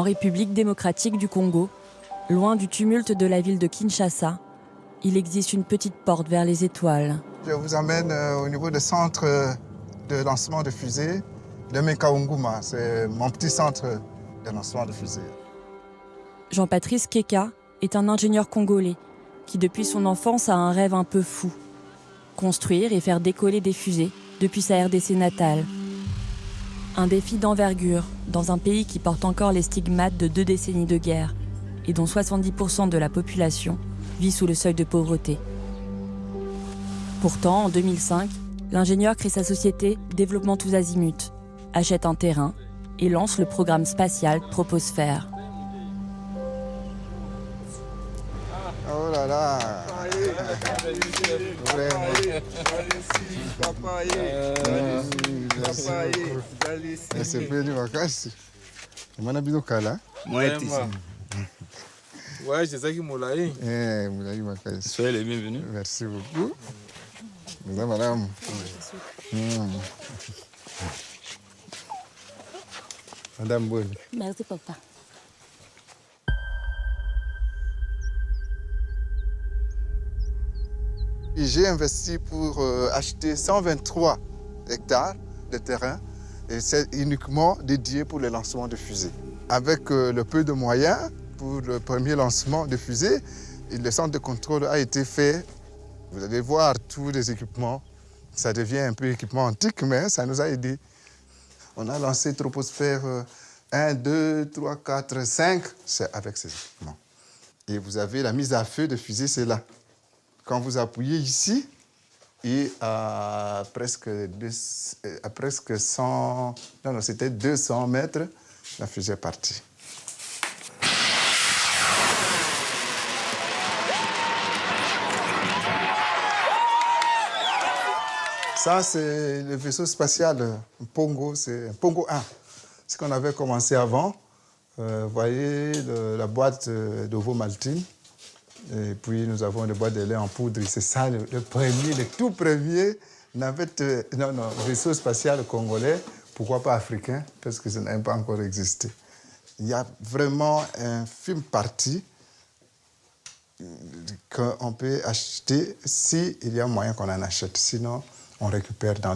République démocratique du Congo, loin du tumulte de la ville de Kinshasa, il existe une petite porte vers les étoiles. Je vous emmène au niveau du centre de lancement de fusées de Mekaunguma. C'est mon petit centre de lancement de fusées. Jean-Patrice Keka est un ingénieur congolais qui, depuis son enfance, a un rêve un peu fou. Construire et faire décoller des fusées depuis sa RDC natale. Un défi d'envergure dans un pays qui porte encore les stigmates de 2 décennies de guerre et dont 70% de la population vit sous le seuil de pauvreté. Pourtant, en 2005, l'ingénieur crée sa société Développement Tous Azimuts, achète un terrain et lance le programme spatial Troposphère. Oh là là! C'est peu de vacances. On a bien au cas. Ouais, c'est ça qui m'a laillé. Moulaï Makaï. Soyez les bienvenus. Merci beaucoup. Madame. Madame Bonne. Merci, papa. J'ai investi pour acheter 123 hectares de terrain et c'est uniquement dédié pour le lancement de fusées. Avec le peu de moyens pour le premier lancement de fusée, le centre de contrôle a été fait. Vous allez voir tous les équipements. Ça devient un peu équipement antique, mais ça nous a aidés. On a lancé Troposphère 1, 2, 3, 4, 5. C'est avec ces équipements. Et vous avez la mise à feu de fusée, c'est là. Quand vous appuyez ici, et à presque 100, non, c'était 200 mètres, la fusée est partie. Ça, c'est le vaisseau spatial Pongo, c'est Pongo 1. Ce qu'on avait commencé avant. Vous voyez la boîte d'ovomaltine. Et puis, nous avons les boîtes de lait en poudre. C'est ça, le tout premier vaisseau spatial congolais. Pourquoi pas africain? Parce que ça n'a pas encore existé. Il y a vraiment une infime partie qu'on peut acheter s'il y a moyen qu'on en achète. Sinon, on récupère dans